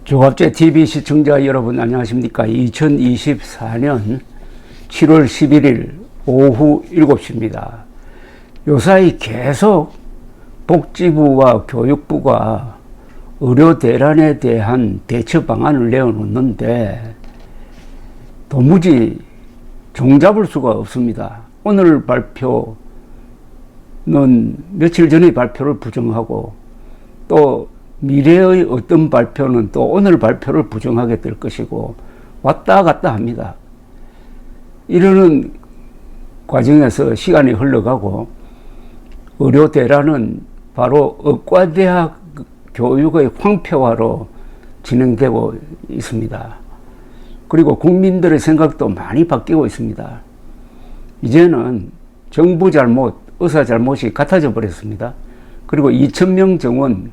조갑제 TV 시청자 여러분 안녕하십니까. 2024년 7월 11일 오후 7시입니다. 요사이 계속 복지부와 교육부가 의료 대란에 대한 대처 방안을 내어놓는데 도무지 종잡을 수가 없습니다. 오늘 발표는 며칠 전의 발표를 부정하고 또 미래의 어떤 발표는 또 오늘 발표를 부정하게 될 것이고 왔다 갔다 합니다. 이러는 과정에서 시간이 흘러가고 의료 대란은 바로 의과대학 교육의 황폐화로 진행되고 있습니다. 그리고 국민들의 생각도 많이 바뀌고 있습니다. 이제는 정부 잘못, 의사 잘못이 같아져 버렸습니다. 그리고 2,000명 정원의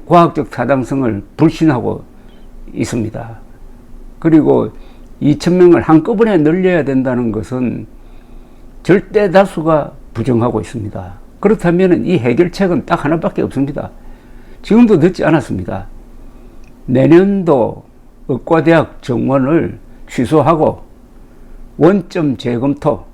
과학적 타당성을 불신하고 있습니다. 그리고 2,000명을 한꺼번에 늘려야 된다는 것은 절대 다수가 부정하고 있습니다. 그렇다면 이 해결책은 딱 하나밖에 없습니다. 지금도 늦지 않았습니다. 내년도 의과대학 정원을 취소하고 원점 재검토,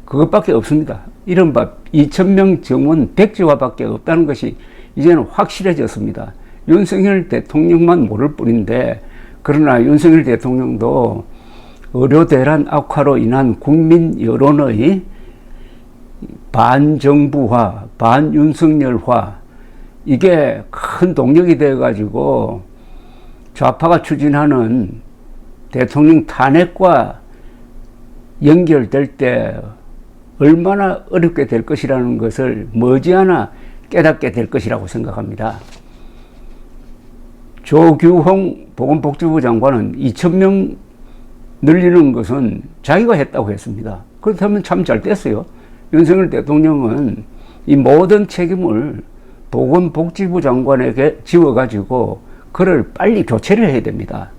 그것밖에 없습니다. 이른바 2,000명 정원 백지화밖에 없다는 것이 이제는 확실해졌습니다. 윤석열 대통령만 모를 뿐인데, 그러나 윤석열 대통령도 의료 대란 악화로 인한 국민 여론의 반정부화, 반윤석열화, 이게 큰 동력이 되어가지고 좌파가 추진하는 대통령 탄핵과 연결될 때 얼마나 어렵게 될 것이라는 것을 머지않아 깨닫게 될 것이라고 생각합니다. 조규홍 보건복지부 장관은 2,000명 늘리는 것은 자기가 했다고 했습니다. 그렇다면 참 잘 됐어요. 윤석열 대통령은 이 모든 책임을 보건복지부 장관에게 지워가지고 그를 빨리 교체를 해야 됩니다.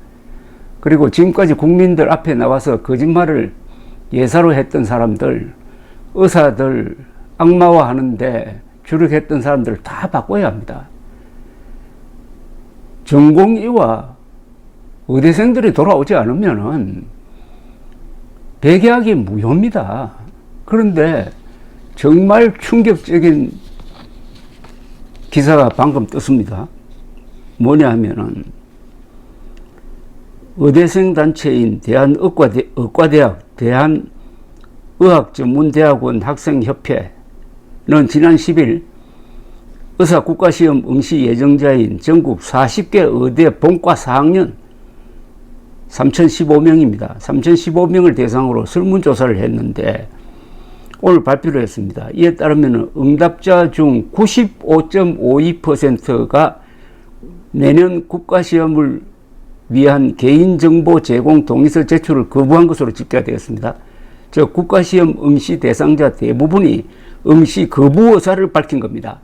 그리고 지금까지 국민들 앞에 나와서 거짓말을 예사로 했던 사람들, 의사들 악마화하는데 주력했던 사람들을 다 바꿔야 합니다. 전공의와 의대생들이 돌아오지 않으면은 백약이 무효입니다. 그런데 정말 충격적인 기사가 방금 떴습니다. 뭐냐 하면은 의대생 단체인 의과대학 대한의학전문대학원 학생협회는 지난 10일 의사국가시험 응시 예정자인 전국 40개 의대 본과 4학년 3,015명입니다. 3,015명을 대상으로 설문조사를 했는데 오늘 발표를 했습니다. 이에 따르면 응답자 중 95.52%가 내년 국가시험을 위한 개인정보 제공 동의서 제출을 거부한 것으로 집계가 되었습니다. 즉 국가시험 응시 대상자 대부분이 응시 거부 의사를 밝힌 겁니다.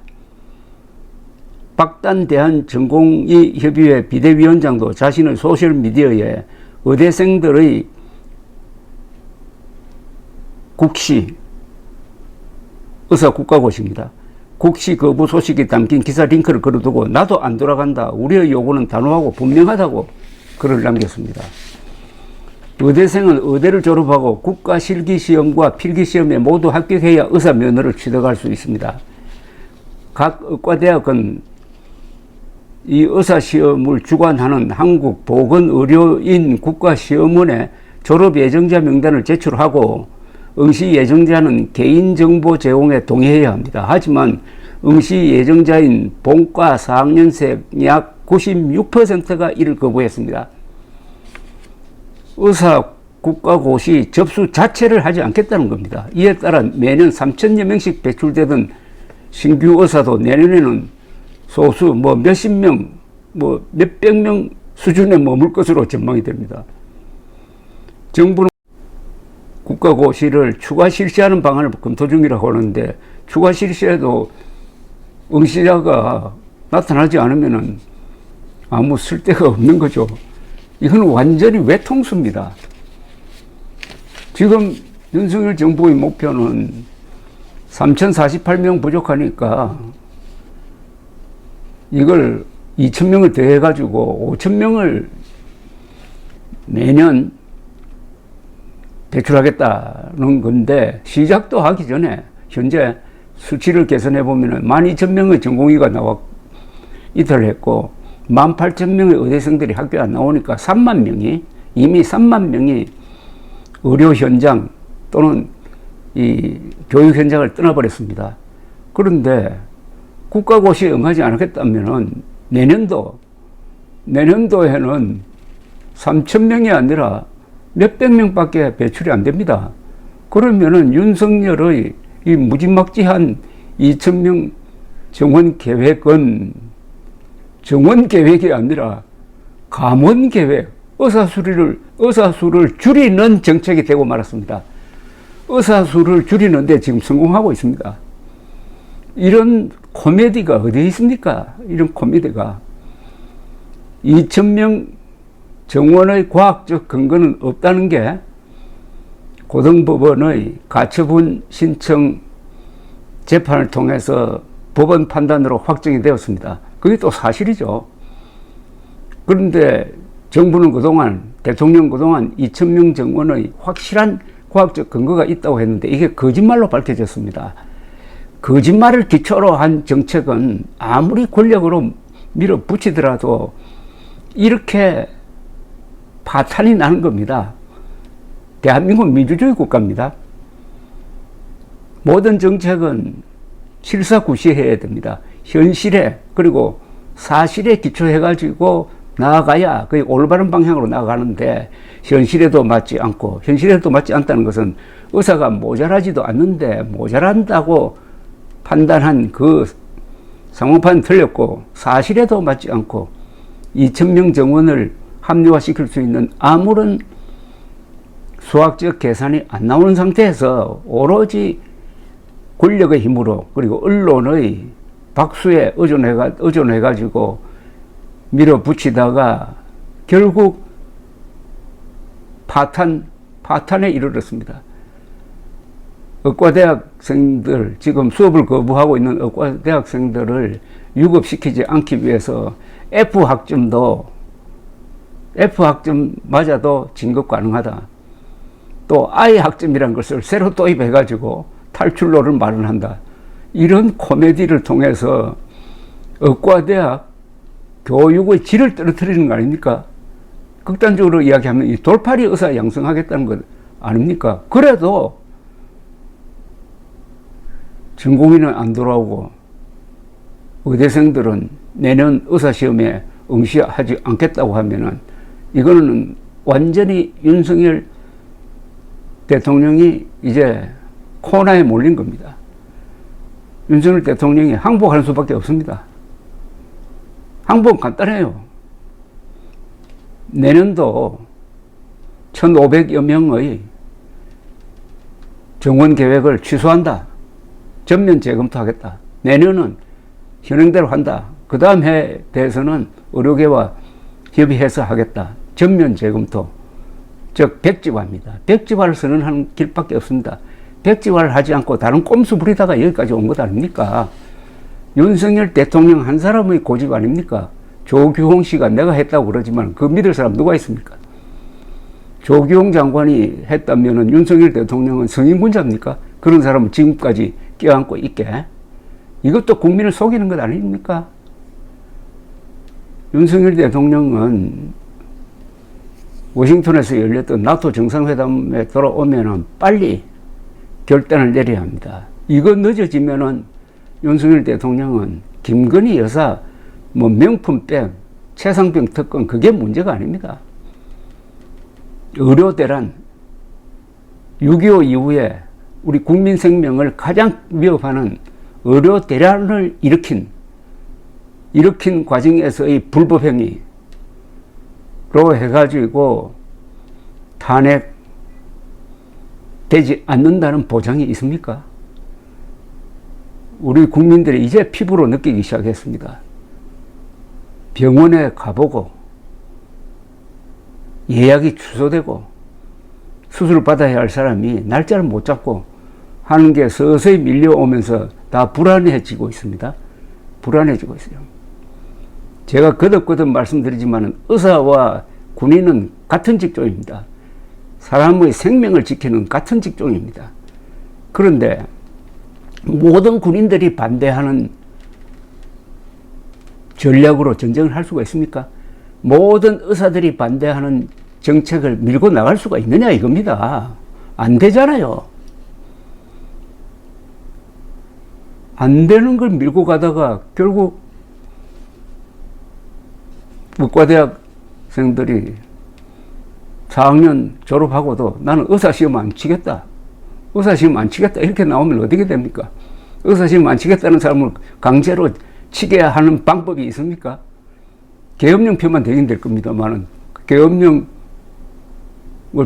박단 대한전공의협의회 비대위원장도 자신의 소셜미디어에 의대생들의 국시, 의사국가고시입니다. 국시 거부 소식이 담긴 기사 링크를 걸어두고 나도 안 돌아간다. 우리의 요구는 단호하고 분명하다고 글을 남겼습니다. 의대생은 의대를 졸업하고 국가 실기시험과 필기시험에 모두 합격해야 의사 면허를 취득할 수 있습니다. 각 의과대학은 이 의사시험을 주관하는 한국보건의료인 국가시험원에 졸업 예정자 명단을 제출하고 응시 예정자는 개인정보 제공에 동의해야 합니다. 하지만 응시 예정자인 본과 4학년생 약 96%가 이를 거부했습니다. 의사 국가고시 접수 자체를 하지 않겠다는 겁니다. 이에 따라 매년 3,000여 명씩 배출되던 신규 의사도 내년에는 소수 몇십 명, 몇백 명 수준에 머물 것으로 전망이 됩니다. 정부는 국가고시를 추가 실시하는 방안을 검토 중이라고 하는데 추가 실시해도 응시자가 나타나지 않으면 아무 쓸데가 없는 거죠. 이건 완전히 외통수입니다. 지금 윤석열 정부의 목표는 3,048명 부족하니까 이걸 2,000명을 더해가지고 5,000명을 매년 배출하겠다는 건데, 시작도 하기 전에 현재 수치를 개선해 보면은 12,000명의 전공의가 나와 이탈했고 18,000명의 의대생들이 학교에 안 나오니까 3만 명이 이미 3만 명이 의료 현장 또는 이 교육 현장을 떠나버렸습니다. 그런데 국가고시에 응하지 않았겠다면은 내년도에는 3,000명이 아니라 몇백 명밖에 배출이 안 됩니다. 그러면은 윤석열의 이 무지막지한 2,000명 정원 계획은 정원 계획이 아니라 감원 계획, 의사수를 줄이는 정책이 되고 말았습니다. 의사수를 줄이는데 지금 성공하고 있습니다. 이런 코미디가 어디 있습니까? 이런 코미디가. 2,000명 정원의 과학적 근거는 없다는 게 고등법원의 가처분 신청 재판을 통해서 법원 판단으로 확정이 되었습니다. 그게 또 사실이죠. 그런데 정부는 그동안, 대통령 그동안 2,000명 정원의 확실한 과학적 근거가 있다고 했는데 이게 거짓말로 밝혀졌습니다. 거짓말을 기초로 한 정책은 아무리 권력으로 밀어붙이더라도 이렇게 파탄이 나는 겁니다. 대한민국은 민주주의 국가입니다. 모든 정책은 실사구시해야 됩니다. 현실에 그리고 사실에 기초해가지고 나아가야 거의 올바른 방향으로 나아가는데 현실에도 맞지 않다는 것은 의사가 모자라지도 않는데 모자란다고 판단한 그 상황판은 틀렸고 사실에도 맞지 않고 2,000명 정원을 합리화시킬 수 있는 아무런 수학적 계산이 안 나오는 상태에서 오로지 권력의 힘으로 그리고 언론의 박수에 의존해가지고 밀어붙이다가 결국 파탄에 이르렀습니다. 의과대학생들, 지금 수업을 거부하고 있는 의과대학생들을 유급시키지 않기 위해서 F학점마저도 진급 가능하다. 또 I학점이라는 것을 새로 도입해가지고 탈출로를 마련한다. 이런 코미디를 통해서 의과대학 교육의 질을 떨어뜨리는 거 아닙니까? 극단적으로 이야기하면 이 돌팔이 의사 양성하겠다는 것 아닙니까? 그래도 전공의는 안 돌아오고 의대생들은 내년 의사시험에 응시하지 않겠다고 하면은 이거는 완전히 윤석열 대통령이 이제 코너에 몰린 겁니다. 윤석열 대통령이 항복하는 수밖에 없습니다. 항복은 간단해요. 내년도 1,500여 명의 정원 계획을 취소한다. 전면 재검토하겠다. 내년은 현행대로 한다. 그 다음 해에 대해서는 의료계와 협의해서 하겠다. 전면 재검토. 즉 백지화입니다. 백지화를 선언하는 길밖에 없습니다. 백지화를 하지 않고 다른 꼼수 부리다가 여기까지 온 것 아닙니까? 윤석열 대통령 한 사람의 고집 아닙니까? 조규홍 씨가 내가 했다고 그러지만 그 믿을 사람 누가 있습니까? 조규홍 장관이 했다면은 윤석열 대통령은 성인군자입니까? 그런 사람은 지금까지 껴안고 있게. 이것도 국민을 속이는 것 아닙니까? 윤석열 대통령은 워싱턴에서 열렸던 나토 정상회담에 돌아오면은 빨리 결단을 내려야 합니다. 이거 늦어지면은 윤석열 대통령은 김건희 여사 뭐 명품백, 최상병 특권 그게 문제가 아닙니다. 의료대란 6.25 이후에 우리 국민 생명을 가장 위협하는 의료대란을 일으킨 과정에서의 불법행위로 해가지고 탄핵되지 않는다는 보장이 있습니까? 우리 국민들이 이제 피부로 느끼기 시작했습니다. 병원에 가보고 예약이 취소되고 수술을 받아야 할 사람이 날짜를 못 잡고 하는 게 서서히 밀려오면서 다 불안해지고 있습니다. 불안해지고 있어요. 제가 거듭거듭 말씀드리지만 의사와 군인은 같은 직종입니다. 사람의 생명을 지키는 같은 직종입니다. 그런데 모든 군인들이 반대하는 전략으로 전쟁을 할 수가 있습니까? 모든 의사들이 반대하는 정책을 밀고 나갈 수가 있느냐 이겁니다. 안 되잖아요. 안 되는 걸 밀고 가다가 결국 의과대학생들이 4학년 졸업하고도 나는 의사시험 안 치겠다. 의사시험 안 치겠다. 이렇게 나오면 어떻게 됩니까? 의사시험 안 치겠다는 사람을 강제로 치게 하는 방법이 있습니까? 계엄령 펴면 되긴 될 겁니다만은 계엄령을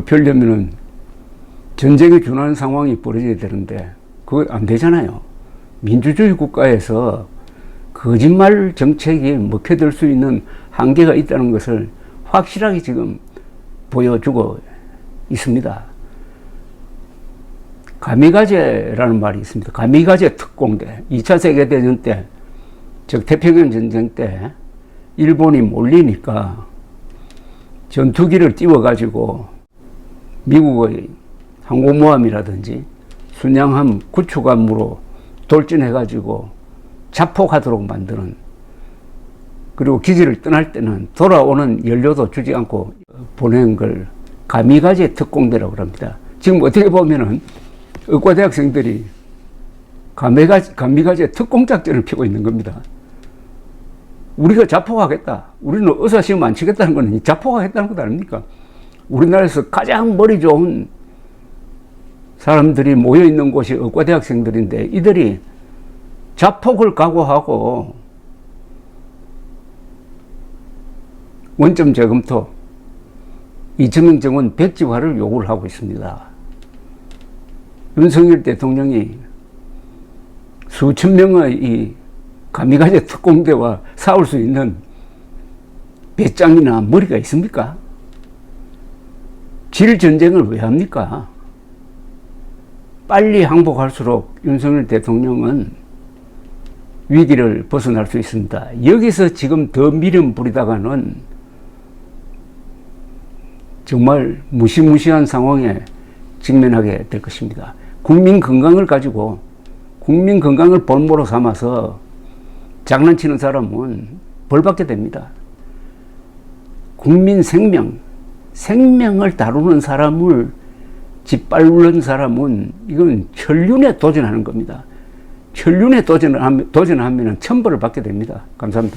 펴려면은 전쟁에 준하는 상황이 벌어져야 되는데 그거 안 되잖아요. 민주주의 국가에서 거짓말 정책이 먹혀들 수 있는 한계가 있다는 것을 확실하게 지금 보여주고 있습니다. 가미가제라는 말이 있습니다. 가미가제 특공대. 2차 세계대전 때, 즉 태평양 전쟁 때 일본이 몰리니까 전투기를 띄워가지고 미국의 항공모함이라든지 순양함 구축함으로 돌진해가지고 자폭하도록 만드는, 그리고 기지를 떠날 때는 돌아오는 연료도 주지 않고 보낸 걸 가미가제 특공대라고 합니다. 지금 어떻게 보면은 의과대학생들이 가미가제 특공작전을 펴고 있는 겁니다. 우리가 자폭하겠다. 우리는 의사시험 안 치겠다는 건 자폭하겠다는 것 아닙니까? 우리나라에서 가장 머리 좋은 사람들이 모여있는 곳이 의과대학생들인데 이들이 자폭을 각오하고 원점 재검토, 이재명 정원 백지화를 요구를 하고 있습니다. 윤석열 대통령이 수천 명의 이 가미가제 특공대와 싸울 수 있는 배짱이나 머리가 있습니까? 질 전쟁을 왜 합니까? 빨리 항복할수록 윤석열 대통령은 위기를 벗어날 수 있습니다. 여기서 지금 더 미련 부리다가는 정말 무시무시한 상황에 직면하게 될 것입니다. 국민 건강을 가지고, 국민 건강을 볼모로 삼아서 장난치는 사람은 벌받게 됩니다. 국민 생명을 다루는 사람을 짓밟는 사람은 이건 천륜에 도전하는 겁니다. 천륜에 도전하면 천벌을 받게 됩니다. 감사합니다.